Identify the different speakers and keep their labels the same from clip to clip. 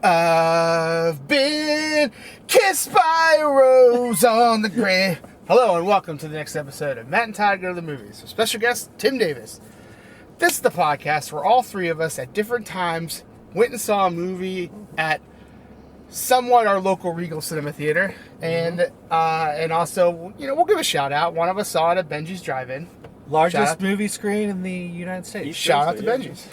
Speaker 1: I've been kissed by a rose on the grave. Hello and welcome to the next episode of Matt and Todd Go to the Movies with special guest Tim Davis. This is the podcast where all three of us at different times went and saw a movie at somewhat our local Regal Cinema Theater, and also, you know, we'll give a shout out. One of us saw it at Benji's Drive-In.
Speaker 2: Largest movie screen in the United States.
Speaker 1: Shout out to Benji's.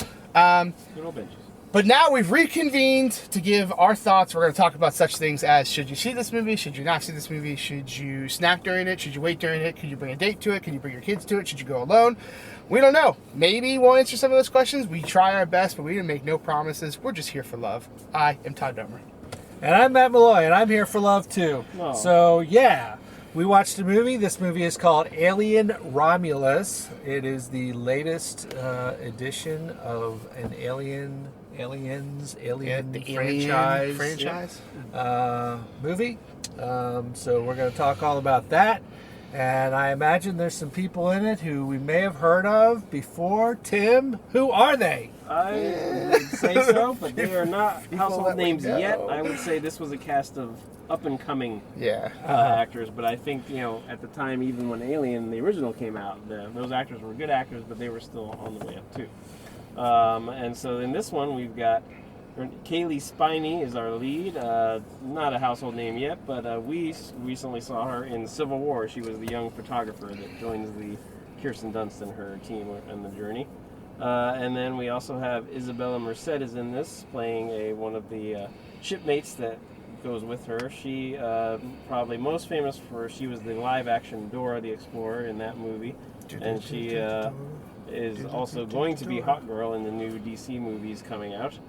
Speaker 3: Good old Benji's.
Speaker 1: But now we've reconvened to give our thoughts. We're going to talk about such things as, should you see this movie? Should you not see this movie? Should you snack during it? Should you wait during it? Could you bring a date to it? Could you bring your kids to it? Should you go alone? We don't know. Maybe we'll answer some of those questions. We try our best, but we didn't make no promises. We're just here for love. I am Todd Domer.
Speaker 2: And I'm Matt Malloy, and I'm here for love too.
Speaker 3: Oh.
Speaker 2: So, yeah, we watched a movie. This movie is called Alien Romulus. It is the latest edition of an Alien franchise movie. So we're going to talk all about that. And I imagine there's some people in it who we may have heard of before. Tim, who are they?
Speaker 3: I would say so, but they are not household names yet. I would say this was a cast of up-and-coming actors, but I think, you know, at the time, even when Alien, the original, came out, those actors were good actors, but they were still on the way up, too. And so in this one, we've got Cailee Spaeny is our lead. Not a household name yet, but we recently saw her in Civil War. She was the young photographer that joins the Kirsten Dunst and her team on the journey. And then we also have Isabella Merced is in this, playing one of the shipmates that goes with her. She probably most famous she was the live-action Dora the Explorer in that movie, and she is also going to be Hawk Girl in the new DC movies coming out.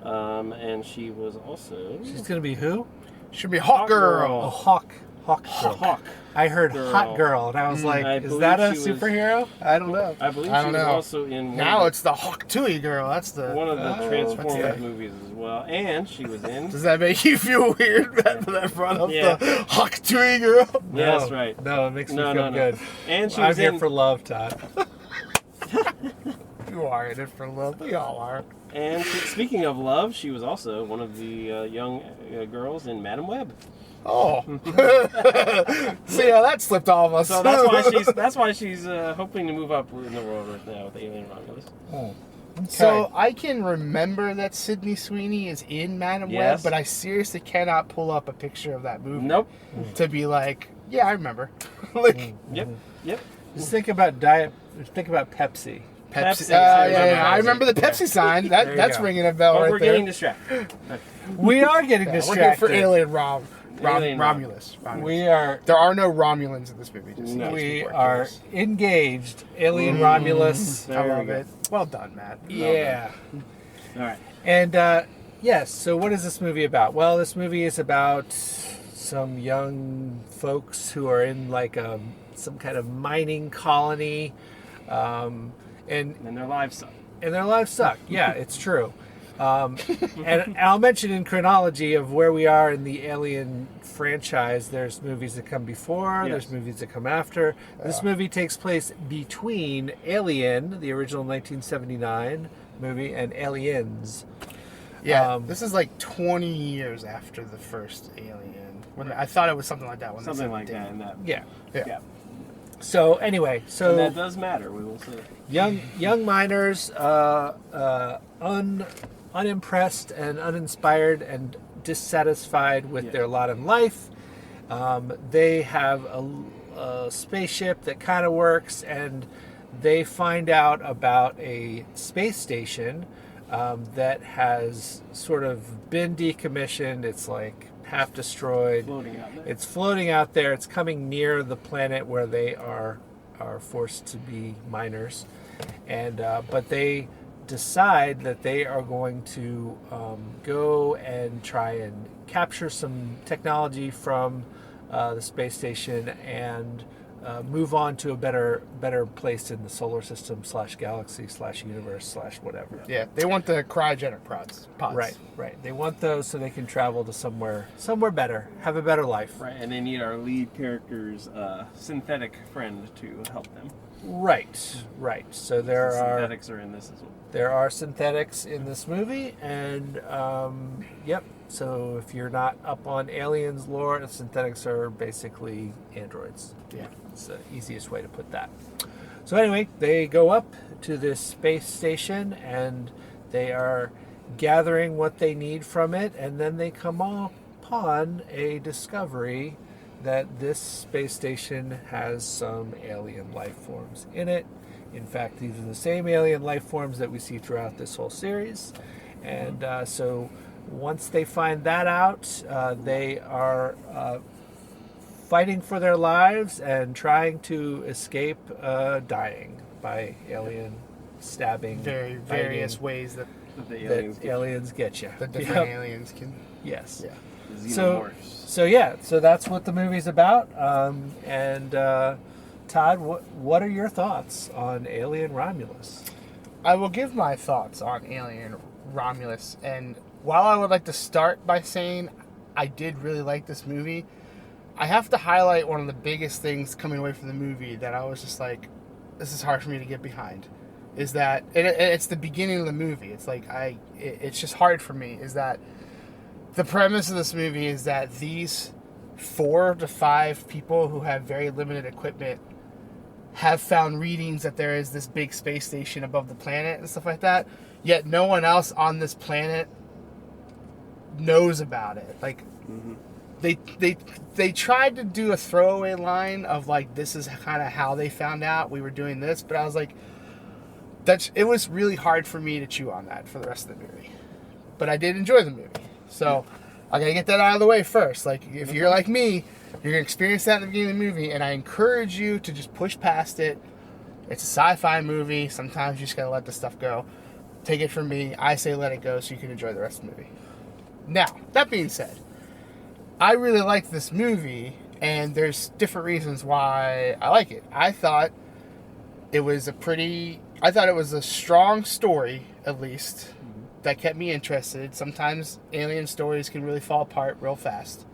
Speaker 3: And she was also...
Speaker 2: She's going to be who?
Speaker 1: Should be Hawk Girl.
Speaker 2: Oh, Hawk Girl.
Speaker 3: Hawk.
Speaker 2: I heard
Speaker 3: Girl.
Speaker 2: Hot Girl, and I was like, is that a superhero? I don't know.
Speaker 3: I believe she was also in...
Speaker 1: Now it's the Hawk Tui Girl. That's the...
Speaker 3: One of the Transformers movies as well. And she was in...
Speaker 1: Does that make you feel weird that I brought up the Hawk Tui Girl?
Speaker 3: Yeah, that's right.
Speaker 2: No, it makes me feel good.
Speaker 3: And she
Speaker 2: I'm
Speaker 3: was
Speaker 2: here for love, Todd.
Speaker 1: You are in it for love. We all are.
Speaker 3: And speaking of love, she was also one of the young girls in Madam Web.
Speaker 1: Oh. See how that slipped all of us.
Speaker 3: So that's why she's hoping to move up in the world right now with Alien Romulus.
Speaker 2: Oh. Okay.
Speaker 1: So I can remember that Sydney Sweeney is in Madam Web, but I seriously cannot pull up a picture of that movie.
Speaker 3: Nope.
Speaker 1: To be like, yeah, I remember. Like,
Speaker 3: Yep.
Speaker 2: Just think about Pepsi.
Speaker 1: Pepsi. I remember the Pepsi sign. That's ringing a bell right there.
Speaker 3: We're getting distracted.
Speaker 2: We are getting distracted.
Speaker 1: We're here for Alien Romulus.
Speaker 2: We are.
Speaker 1: There are no Romulans in this movie.
Speaker 2: We are engaged. Alien Romulus.
Speaker 1: I love it. Well done, Matt.
Speaker 2: Yeah.
Speaker 3: All right.
Speaker 2: And yes. So what is this movie about? Well, this movie is about some young folks who are in like some kind of mining colony. And
Speaker 3: their lives suck.
Speaker 2: And their lives suck. Yeah, it's true. And I'll mention in chronology of where we are in the Alien franchise. There's movies that come before. There's movies that come after. This movie takes place between Alien, the original 1979 movie, and Aliens.
Speaker 1: Yeah, this is like 20 years after the first Alien. I thought it was something like that.
Speaker 3: Something like that.
Speaker 2: Yeah. So anyway,
Speaker 3: and that does matter. We will see.
Speaker 2: Young miners, unimpressed and uninspired and dissatisfied with their lot in life. They have a spaceship that kind of works, and they find out about a space station that has sort of been decommissioned. It's like half destroyed. It's floating out there. It's coming near the planet where they are forced to be miners, and but they decide that they are going to go and try and capture some technology from the space station and move on to a better place in the solar system / galaxy / universe / whatever.
Speaker 1: Yeah, they want the cryogenic pods.
Speaker 2: Right. They want those so they can travel to somewhere better, have a better life.
Speaker 3: Right, and they need our lead character's synthetic friend to help them.
Speaker 2: Right. So
Speaker 3: synthetics are in this as well.
Speaker 2: There are synthetics in this movie, and yep. So if you're not up on aliens lore, the synthetics are basically androids.
Speaker 1: Yeah,
Speaker 2: it's the easiest way to put that. So anyway, they go up to this space station, and they are gathering what they need from it, and then they come upon a discovery that this space station has some alien life forms in it. In fact, these are the same alien life forms that we see throughout this whole series. And so once they find that out, they are fighting for their lives and trying to escape dying by alien stabbing.
Speaker 1: Various ways that
Speaker 2: the aliens get you.
Speaker 1: The different aliens can.
Speaker 2: Yes.
Speaker 1: Yeah.
Speaker 2: So that's what the movie's about. Todd, what are your thoughts on Alien Romulus?
Speaker 1: I will give my thoughts on Alien Romulus, and while I would like to start by saying I did really like this movie, I have to highlight one of the biggest things coming away from the movie that I was just like, this is hard for me to get behind. Is that it's the beginning of the movie? It's like it's just hard for me. Is that the premise of this movie is that these 4 to 5 people who have very limited equipment have found readings that there is this big space station above the planet and stuff like that, yet no one else on this planet knows about it. Like, they tried to do a throwaway line of like, this is kind of how they found out we were doing this, but I was like, it was really hard for me to chew on that for the rest of the movie. But I did enjoy the movie. So I gotta get that out of the way first. Like, if you're like me, you're gonna experience that in the beginning of the movie, and I encourage you to just push past it. It's a sci-fi movie. Sometimes you just gotta let the stuff go. Take it from me. I say let it go so you can enjoy the rest of the movie. Now, that being said, I really liked this movie, and there's different reasons why I like it. I thought it was a strong story, at least, that kept me interested. Sometimes alien stories can really fall apart real fast.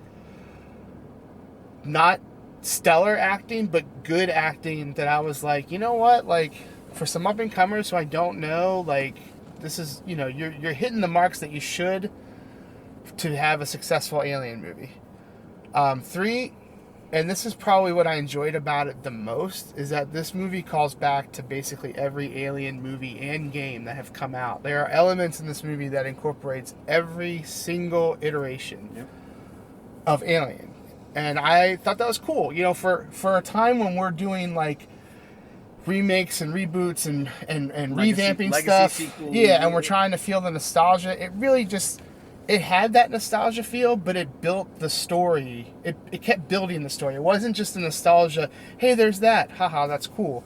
Speaker 1: Not stellar acting, but good acting that I was like, you know what? Like, for some up-and-comers who I don't know, like, this is, you're hitting the marks that you should to have a successful alien movie. 3, and this is probably what I enjoyed about it the most, is that this movie calls back to basically every alien movie and game that have come out. There are elements in this movie that incorporates every single iteration of Alien. And I thought that was cool. For a time when we're doing like remakes and reboots and revamping stuff. Sequels. Yeah, and we're trying to feel the nostalgia. It really just... It had that nostalgia feel, but it built the story. It kept building the story. It wasn't just a nostalgia, hey, there's that. Haha, that's cool.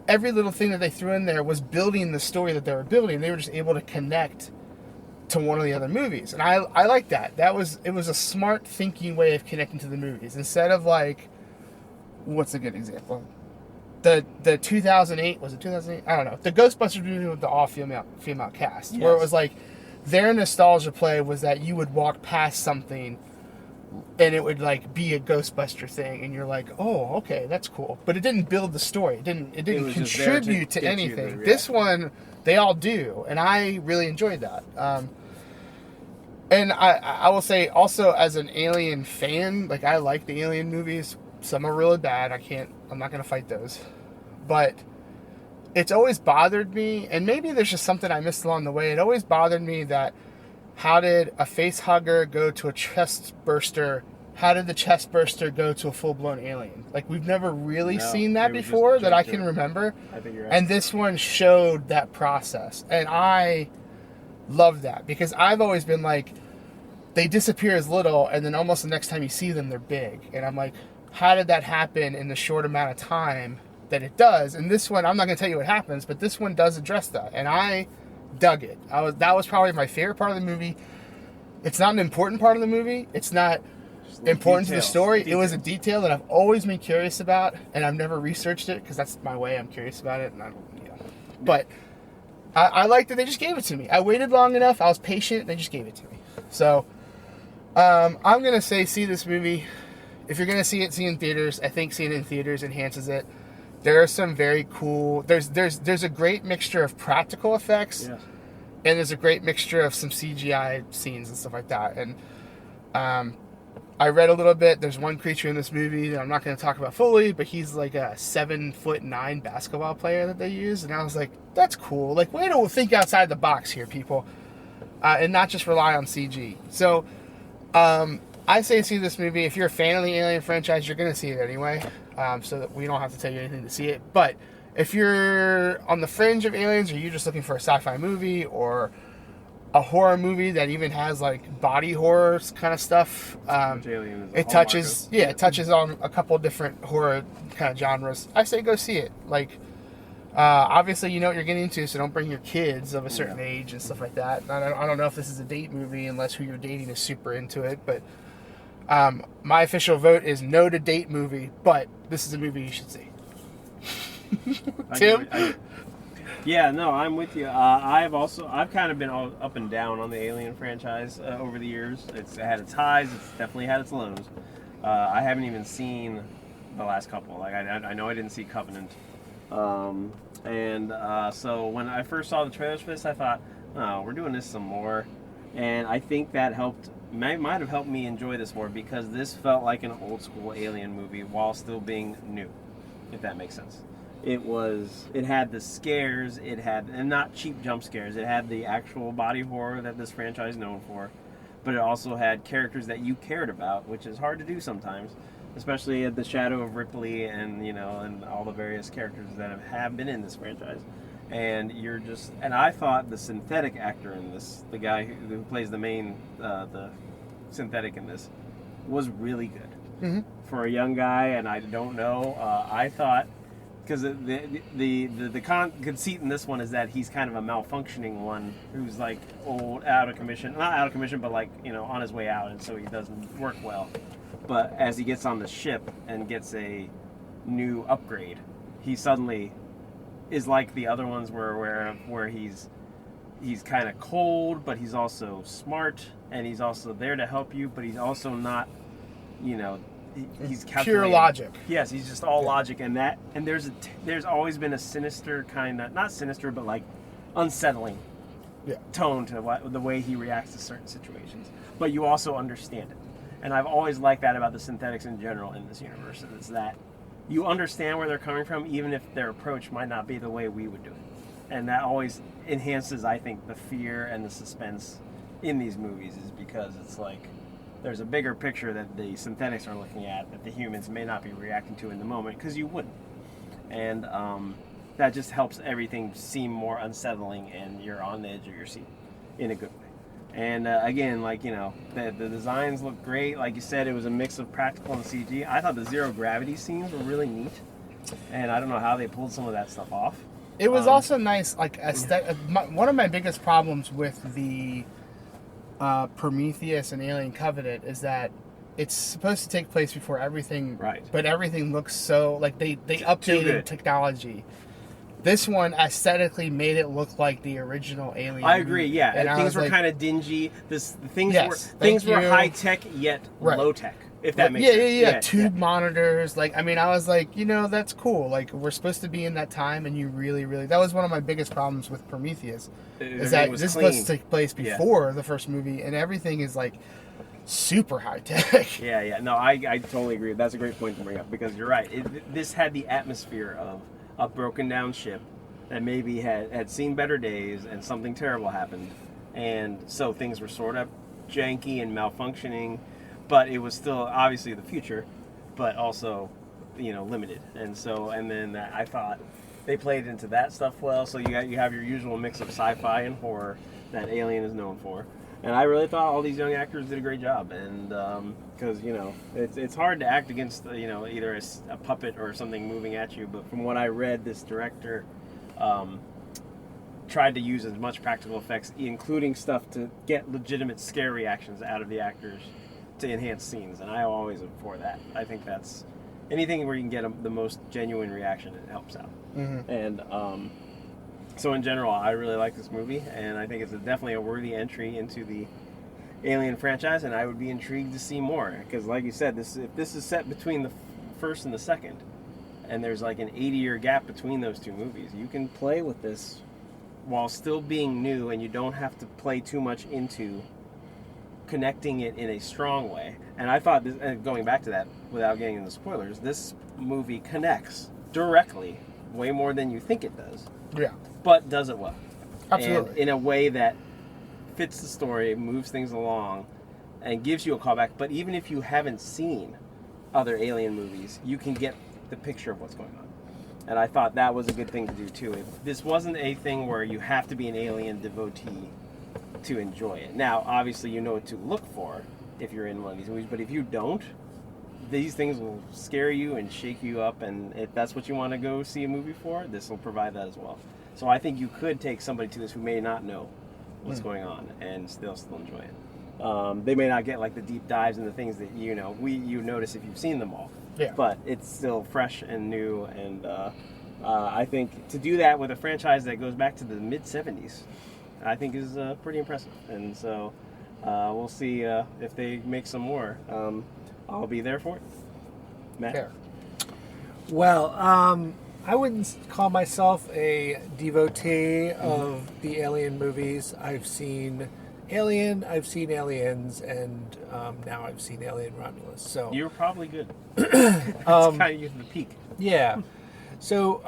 Speaker 1: Every little thing that they threw in there was building the story that they were building. They were just able to connect to one of the other movies. And I like that. It was a smart thinking way of connecting to the movies. Instead of like, what's a good example? The 2008, was it 2008? I don't know. The Ghostbusters movie with the all-female cast. Yes. Where it was like, their nostalgia play was that you would walk past something and it would like be a Ghostbuster thing, and you're like, oh, okay, that's cool. But it didn't build the story. It didn't contribute to anything. This one, they all do, and I really enjoyed that. And I will say also, as an Alien fan, like, I like the Alien movies. Some are really bad. I'm not gonna fight those, but it's always bothered me, and maybe there's just something I missed along the way. It always bothered me that how did a face hugger go to a chest burster? How did the chest burster go to a full-blown alien? Like, we've never really seen that before that I can remember.
Speaker 3: I think you're right.
Speaker 1: And this one showed that process. And I love that, because I've always been like, they disappear as little, and then almost the next time you see them, they're big. And I'm like, how did that happen in the short amount of time that it does? And this one, I'm not going to tell you what happens, but this one does address that, and I dug it. That was probably my favorite part of the movie. It's not an important part of the movie. It's not important to the story. It was a detail that I've always been curious about, and I've never researched it, because that's my way. I'm curious about it, and But I like that they just gave it to me. I waited long enough. I was patient, and they just gave it to me. So I'm going to say, see this movie. If you're going to see it in theaters, I think seeing it in theaters enhances it. there are some very cool. There's a great mixture of practical effects,
Speaker 3: Yes.
Speaker 1: and there's a great mixture of some CGI scenes and stuff like that. And I read a little bit. There's one creature in this movie that I'm not going to talk about fully, but he's like a 7'9" basketball player that they use, and I was like, that's cool. Like, way to think outside the box here, people, and not just rely on CG. So, I say see this movie. If you're a fan of the Alien franchise, you're going to see it anyway, so that we don't have to tell you anything to see it. But if you're on the fringe of Aliens, or you're just looking for a sci-fi movie or a horror movie that even has like body horror kind of stuff, it touches on a couple different horror kind of genres. I say go see it. Like, obviously you know what you're getting into, so don't bring your kids of a certain age and stuff like that. I don't know if this is a date movie unless who you're dating is super into it, but my official vote is no to date movie, but this is a movie you should see. Tim?
Speaker 3: Yeah, no, I'm with you. I've kind of been all up and down on the Alien franchise over the years. It's had its highs, it's definitely had its lows. I haven't even seen the last couple. Like I know I didn't see Covenant, so when I first saw the trailers for this, I thought, oh, we're doing this some more, and I think that might have helped me enjoy this more, because this felt like an old school Alien movie while still being new, if that makes sense. It had the scares, and not cheap jump scares, it had the actual body horror that this franchise is known for, but it also had characters that you cared about, which is hard to do sometimes, especially at the shadow of Ripley and all the various characters that have been in this franchise. And I thought the synthetic actor in this, the guy who plays the synthetic in this, was really good. Mm-hmm. For a young guy, and I don't know, I thought, because the conceit in this one is that he's kind of a malfunctioning one who's like old, not out of commission, but like, on his way out, and so he doesn't work well. But as he gets on the ship and gets a new upgrade, he suddenly is like the other ones where he's kind of cold, but he's also smart, and he's also there to help you, but he's also not, he's
Speaker 1: pure logic.
Speaker 3: Yes, he's just all logic, and there's always been a sinister kind of, not sinister, but like unsettling tone to the way he reacts to certain situations. But you also understand it, and I've always liked that about the synthetics in general in this universe. And it's that you understand where they're coming from, even if their approach might not be the way we would do it, and that always enhances, I think, the fear and the suspense in these movies, is because it's like there's a bigger picture that the synthetics are looking at that the humans may not be reacting to in the moment, because you wouldn't. And that just helps everything seem more unsettling, and you're on the edge of your seat in a good way. And again, like, the designs look great. Like you said, it was a mix of practical and CG. I thought the zero gravity scenes were really neat, and I don't know how they pulled some of that stuff off.
Speaker 1: It was also nice, like, one of my biggest problems with the Prometheus and Alien Covenant is that it's supposed to take place before everything,
Speaker 3: right?
Speaker 1: But everything looks so, like, they updated technology. This one aesthetically made it look like the original Alien.
Speaker 3: I agree, yeah. And things were kind of dingy. Things were high tech yet low tech, if that makes sense.
Speaker 1: Yeah. Tube monitors. Like, I mean, I was like, that's cool. Like, we're supposed to be in that time, and you really, really. That was one of my biggest problems with Prometheus. Is that this is supposed to take place before the first movie, and everything is like super high tech.
Speaker 3: Yeah. No, I totally agree. That's a great point to bring up, because you're right. This had the atmosphere of a broken down ship that maybe had seen better days, and something terrible happened, and so things were sort of janky and malfunctioning, but it was still obviously the future, but also limited. And then I thought they played into that stuff well. So you have your usual mix of sci-fi and horror that Alien is known for, and I really thought all these young actors did a great job. And because it's hard to act against either a puppet or something moving at you. But from what I read, this director tried to use as much practical effects, including stuff to get legitimate scare reactions out of the actors to enhance scenes. And I always am for that. I think that's anything where you can get the most genuine reaction, it helps out. Mm-hmm. And so in general, I really like this movie, and I think it's definitely a worthy entry into the Alien franchise, and I would be intrigued to see more, because like you said, if this is set between the first and the second, and there's like an 80-year gap between those two movies. You can play with this while still being new, and you don't have to play too much into connecting it in a strong way. And I thought, and going back to that, without getting into spoilers, this movie connects directly way more than you think it does.
Speaker 1: Yeah.
Speaker 3: But does it well.
Speaker 1: Absolutely.
Speaker 3: And in a way that fits the story, moves things along, and gives you a callback. But even if you haven't seen other Alien movies, you can get the picture of what's going on. And I thought that was a good thing to do too. This wasn't a thing where you have to be an Alien devotee to enjoy it. Now, obviously, you know what to look for if you're in one of these movies, but if you don't, these things will scare you and shake you up, and if that's what you want to go see a movie for, this will provide that as well. So I think you could take somebody to this who may not know what's going on, and they'll still enjoy it. They may not get like the deep dives and the things that you notice if you've seen them all.
Speaker 1: Yeah.
Speaker 3: But it's still fresh and new, and I think to do that with a franchise that goes back to the mid-'70s, I think is pretty impressive. And so we'll see if they make some more. I'll be there for it. Matt?
Speaker 1: Yeah.
Speaker 2: Well, I wouldn't call myself a devotee of the Alien movies. I've seen Alien, I've seen Aliens, and now I've seen Alien Romulus. So
Speaker 3: You're probably good. It's kind of using the peak.
Speaker 2: yeah. So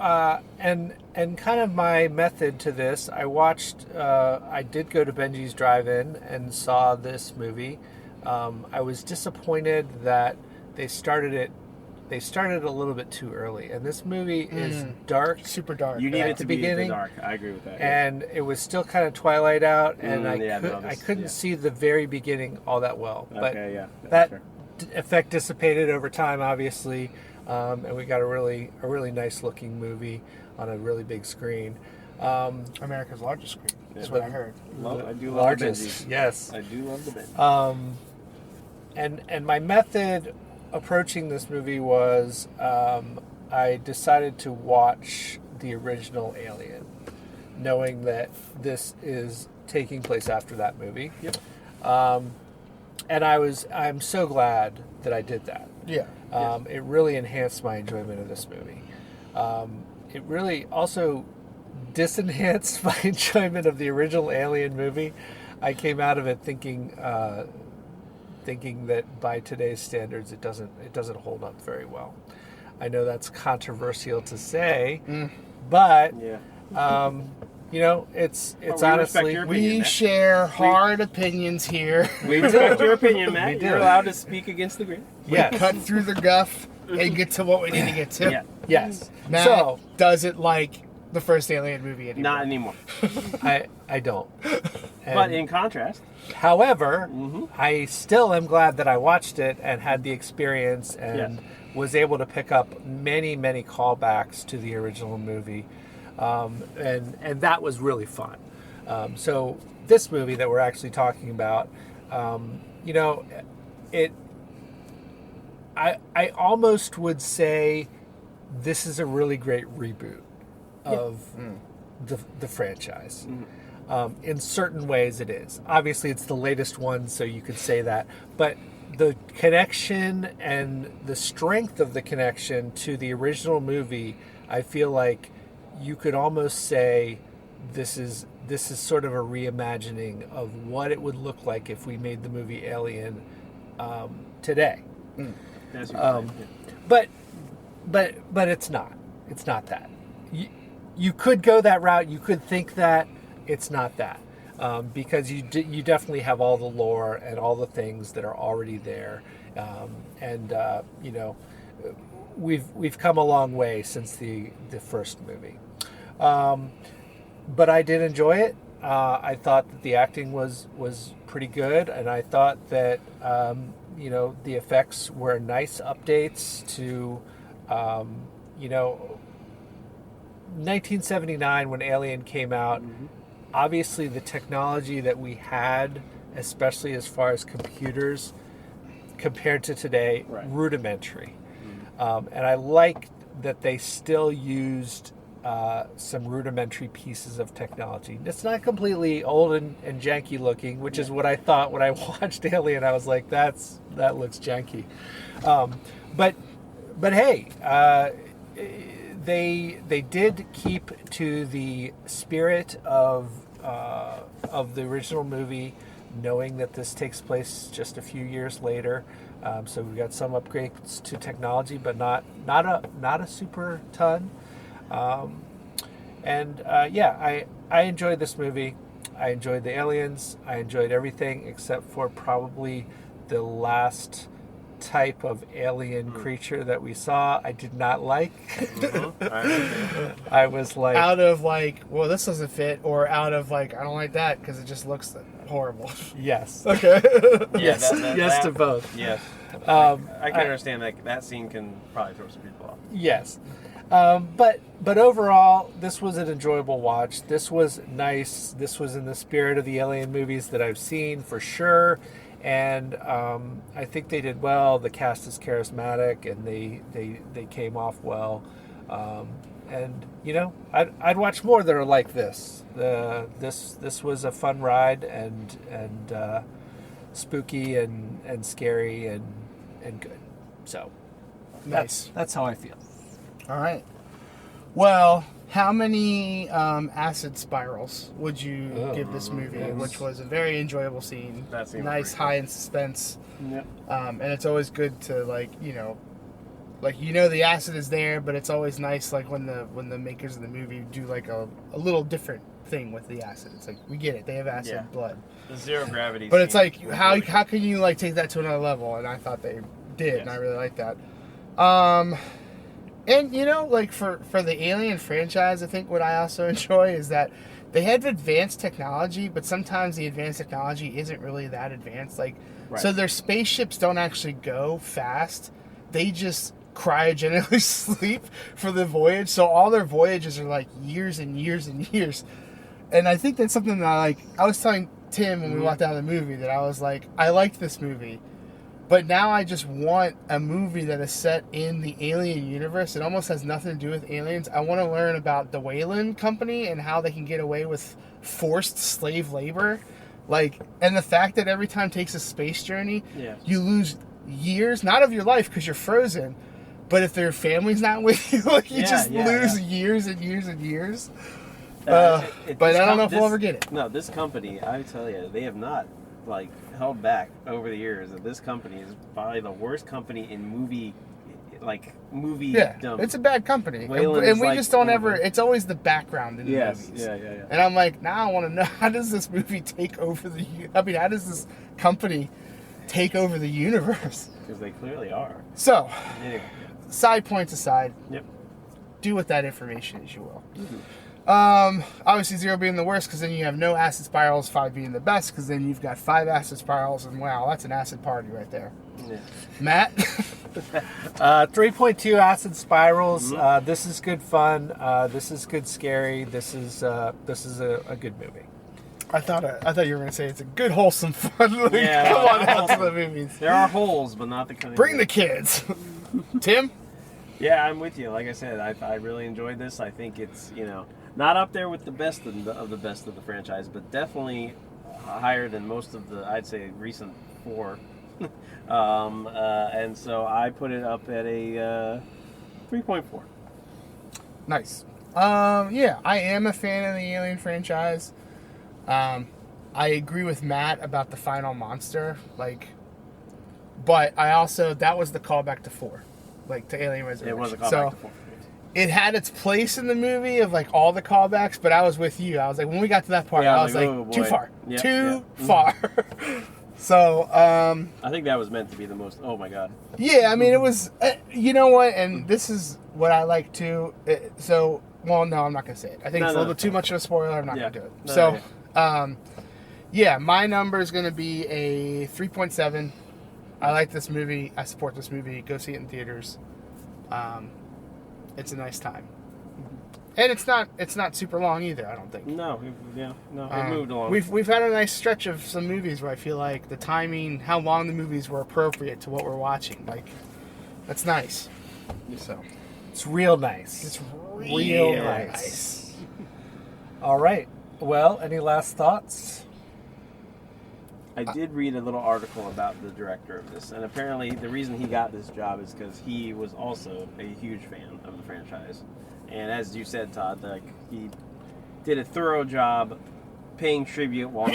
Speaker 2: and kind of my method to this, I did go to Benji's Drive-In and saw this movie. I was disappointed that they started a little bit too early, and this movie is dark,
Speaker 1: super dark.
Speaker 3: You need
Speaker 2: at
Speaker 3: it to
Speaker 2: the
Speaker 3: be
Speaker 2: beginning,
Speaker 3: dark. I agree with that.
Speaker 2: and it was still kind of twilight out, and I couldn't
Speaker 3: yeah.
Speaker 2: see the very beginning all that well. But
Speaker 3: Okay, yeah.
Speaker 2: that
Speaker 3: fair.
Speaker 2: effect dissipated over time, obviously, and we got a really nice looking movie on a really big screen.
Speaker 1: America's largest screen. That's
Speaker 3: Yeah.
Speaker 1: what I heard.
Speaker 3: I do love
Speaker 2: Largest,
Speaker 3: the Benji.
Speaker 2: yes.
Speaker 3: I do love the Benji.
Speaker 2: And my method approaching this movie was I decided to watch the original Alien, knowing that this is taking place after that movie.
Speaker 3: Yep.
Speaker 2: And I'm so glad that I did that.
Speaker 1: Yeah.
Speaker 2: It really enhanced my enjoyment of this movie. It really also disenhanced my enjoyment of the original Alien movie. I came out of it thinking that by today's standards, it doesn't hold up very well. I know that's controversial to say, but
Speaker 3: Yeah.
Speaker 2: it's
Speaker 3: we respect
Speaker 2: honestly
Speaker 3: your opinion,
Speaker 1: We
Speaker 3: Matt.
Speaker 1: share hard opinions here.
Speaker 3: We respect your opinion, Matt.
Speaker 2: We do.
Speaker 3: You're allowed to speak against the grain.
Speaker 2: yes,
Speaker 1: Cut through the guff and get to what we need to get to.
Speaker 3: Yeah.
Speaker 2: yes.
Speaker 1: Matt
Speaker 2: So
Speaker 1: doesn't like the first Alien movie anymore.
Speaker 3: Not anymore.
Speaker 2: I don't.
Speaker 3: But
Speaker 2: And-
Speaker 3: in contrast,
Speaker 2: However, I still am glad that I watched it and had the experience and was able to pick up many, many callbacks to the original movie. And that was really fun. So this movie that we're actually talking about, I almost would say this is a really great reboot of the franchise. In certain ways it is. Obviously it's the latest one, so you could say that. But the connection and the strength of the connection to the original movie, I feel like you could almost say this is sort of a reimagining of what it would look like if we made the movie Alien today.
Speaker 3: that's your
Speaker 2: But it's not. It's not that. You could go that route. You could think that. It's not that. Because you definitely have all the lore and all the things that are already there. We've come a long way since the first movie. But I did enjoy it. I thought that the acting was pretty good, and I thought that the effects were nice updates to 1979 when Alien came out. Obviously the technology that we had, especially as far as computers compared to today, rudimentary. And I liked that they still used some rudimentary pieces of technology. It's not completely old and janky looking, which is what I thought when I watched Alien. I was like, that looks janky. But hey, they did keep to the spirit of the original movie, knowing that this takes place just a few years later. So we've got some upgrades to technology, but not a super ton. I enjoyed this movie. I enjoyed the aliens. I enjoyed everything except for probably the last type of alien creature that we saw. I did not like. I was like,
Speaker 1: out of like, well, this doesn't fit, or out of like, I don't like that because it just looks horrible.
Speaker 2: Yes.
Speaker 1: Okay.
Speaker 3: Yes.
Speaker 2: Yes to both.
Speaker 3: Yes. I can understand that scene can probably throw some people off.
Speaker 2: Yes. But overall, this was an enjoyable watch. This was nice. This was in the spirit of the Alien movies that I've seen for sure. And I think they did well. The cast is charismatic, and they came off well. And you know, I'd watch more that are like this. This was a fun ride and spooky and scary and good. So
Speaker 1: Nice.
Speaker 2: that's how I feel.
Speaker 1: All right. Well, how many acid spirals would you give this movie?
Speaker 2: yes.
Speaker 1: Which was a very enjoyable scene.
Speaker 3: That scene was
Speaker 1: Nice,
Speaker 3: pretty
Speaker 1: high in suspense.
Speaker 3: Yep.
Speaker 1: And it's always good to the acid is there, but it's always nice when the makers of the movie do like a little different thing with the acid. It's like, we get it, they have acid blood.
Speaker 3: The zero gravity.
Speaker 1: But it's
Speaker 3: scene
Speaker 1: like,
Speaker 3: was
Speaker 1: how
Speaker 3: really
Speaker 1: can you take that to another level? And I thought they did, and I really like that. And for the Alien franchise, I think what I also enjoy is that they have advanced technology, but sometimes the advanced technology isn't really that advanced. So their spaceships don't actually go fast; they just cryogenically sleep for the voyage. So all their voyages are like years and years and years. And I think that's something that I was telling Tim when we walked out of the movie, that I was like, I liked this movie. But now I just want a movie that is set in the Alien universe. It almost has nothing to do with aliens. I want to learn about the Wayland Company and how they can get away with forced slave labor. And the fact that every time it takes a space journey, you lose years, not of your life because you're frozen, but if their family's not with you, you lose years and years and years. But I don't know if we'll ever get it.
Speaker 3: No, this company, I tell you, they have not held back over the years. This company is probably the worst company in movie.
Speaker 1: It's a bad company,
Speaker 3: Wayland
Speaker 1: and we just don't ever. It's always the background in the movies.
Speaker 3: Yeah.
Speaker 1: And I'm like, now I want to know, how does this movie take over how does this company take over the universe?
Speaker 3: Because they clearly are.
Speaker 1: So,
Speaker 3: Anyway.
Speaker 1: Side points aside, do with that information as you will. Obviously 0 being the worst, because then you have no acid spirals, 5 being the best, because then you've got 5 acid spirals, and wow, that's an acid party right there. Yeah. Matt?
Speaker 2: 3.2 acid spirals. This is good fun. This is good scary. This is a good movie.
Speaker 1: I thought you were going to say it's a good wholesome fun. Come on out to the movies.
Speaker 3: There are holes, but not the kind of.
Speaker 1: Bring the kids. Tim?
Speaker 3: Yeah, I'm with you. Like I said, I really enjoyed this. I think it's not up there with the best of the best of the franchise, but definitely higher than most of the, I'd say, recent 4. And so I put it up at a 3.4.
Speaker 1: Nice. I am a fan of the Alien franchise. I agree with Matt about the final monster, but I also, that was the callback to 4, to Alien Resurrection.
Speaker 3: It was a callback to 4.
Speaker 1: It had its place in the movie of all the callbacks, but I was with you. I was when we got to that part, I was
Speaker 3: oh,
Speaker 1: too far.
Speaker 3: Yep,
Speaker 1: too far. So,
Speaker 3: I think that was meant to be the most, oh my God.
Speaker 1: Yeah, it was, you know what, and this is what I like too. No, I'm not going to say it. I think it's a little bit too much of a spoiler. I'm not going to do it. My number is going to be a 3.7. I like this movie. I support this movie. Go see it in theaters. It's a nice time, and it's not super long either. I don't think.
Speaker 3: No, it moved along.
Speaker 1: We've had a nice stretch of some movies where I feel like the timing, how long the movies were appropriate to what we're watching. That's nice. So
Speaker 2: it's real nice.
Speaker 1: It's real nice.
Speaker 2: All right. Well, any last thoughts?
Speaker 3: I did read a little article about the director of this, and apparently the reason he got this job is because he was also a huge fan of the franchise. And as you said, Todd, like, he did a thorough job paying tribute while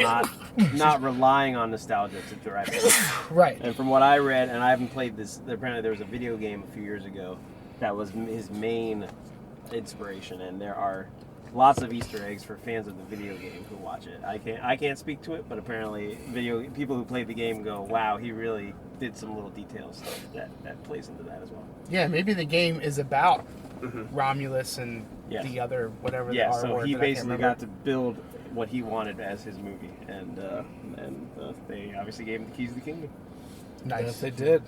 Speaker 3: not relying on nostalgia to direct it.
Speaker 1: Right.
Speaker 3: And from what I read, and I haven't played this, apparently there was a video game a few years ago that was his main inspiration, and there are lots of Easter eggs for fans of the video game who watch it. I can't speak to it, but apparently people who played the game go, wow, he really did some little details that plays into that as well.
Speaker 1: Yeah, maybe the game is about Romulus and the other whatever the R
Speaker 3: so
Speaker 1: word.
Speaker 3: he basically got to build what he wanted as his movie, and they obviously gave him the keys to the kingdom.
Speaker 1: Nice.
Speaker 2: Yes, they did.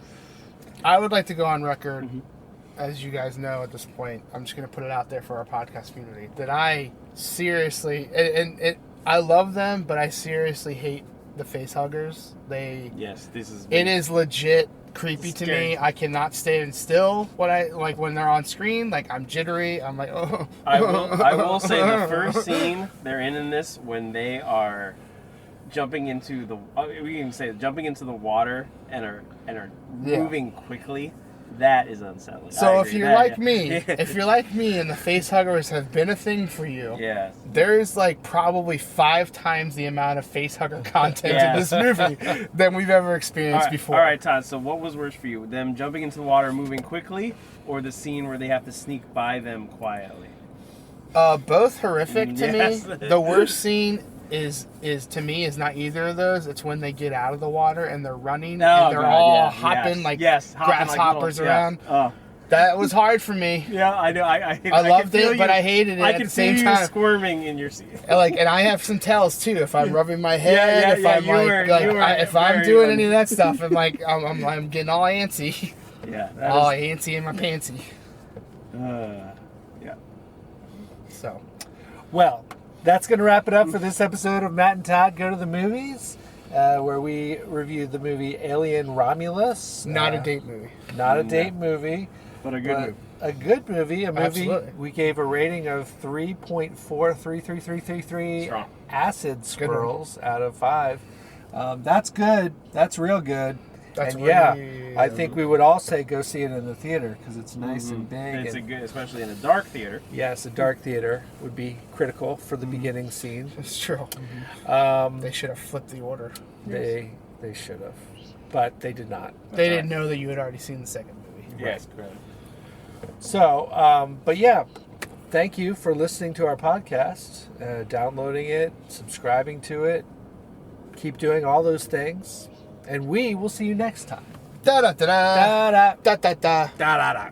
Speaker 1: I would like to go on record, as you guys know at this point, I'm just going to put it out there for our podcast community, that I seriously, I love them, but I seriously hate the face huggers. It is legit creepy to me. I cannot stand still when they're on screen. Like, I'm jittery. I'm like, oh.
Speaker 3: I will say the first scene they're in this, when they are jumping into the water and are moving quickly, that is unsettling.
Speaker 1: So if you're like me, and the face huggers have been a thing for you, there's like probably 5 times the amount of face hugger content in this movie than we've ever experienced before.
Speaker 3: All right, Todd. So what was worse for you, them jumping into the water, moving quickly, or the scene where they have to sneak by them quietly?
Speaker 1: Both horrific to me. The worst scene is to me is not either of those. It's when they get out of the water and they're running and they're hopping like grasshoppers around. That was hard for me.
Speaker 3: Yeah, I know. I
Speaker 1: loved it, but I hated it at the same time.
Speaker 3: I could feel you squirming in your seat.
Speaker 1: And I have some tells too. If I'm rubbing my head, if I'm doing any of that stuff, I'm getting all antsy.
Speaker 3: Yeah,
Speaker 1: all antsy in my pantsy. So,
Speaker 2: well, that's going to wrap it up for this episode of Matt and Todd Go to the Movies, where we reviewed the movie Alien Romulus.
Speaker 1: Not a date movie.
Speaker 2: Not a date movie.
Speaker 3: But a good movie.
Speaker 2: A good movie. A movie
Speaker 1: Absolutely.
Speaker 2: We gave a rating of 3.43333 acid squirrels out of 5. That's good. That's real good. I think we would all say go see it in the theater because it's nice and big.
Speaker 3: It's good, especially in a dark theater.
Speaker 2: Yes, a dark theater would be critical for the beginning scene.
Speaker 1: It's true. They should have flipped the order.
Speaker 2: They should have, but they did not.
Speaker 1: They didn't know that you had already seen the second movie.
Speaker 3: Yes, correct.
Speaker 2: So, but yeah, thank you for listening to our podcast, downloading it, subscribing to it. Keep doing all those things. And we will see you next time.
Speaker 1: Da da da da da da da da da da.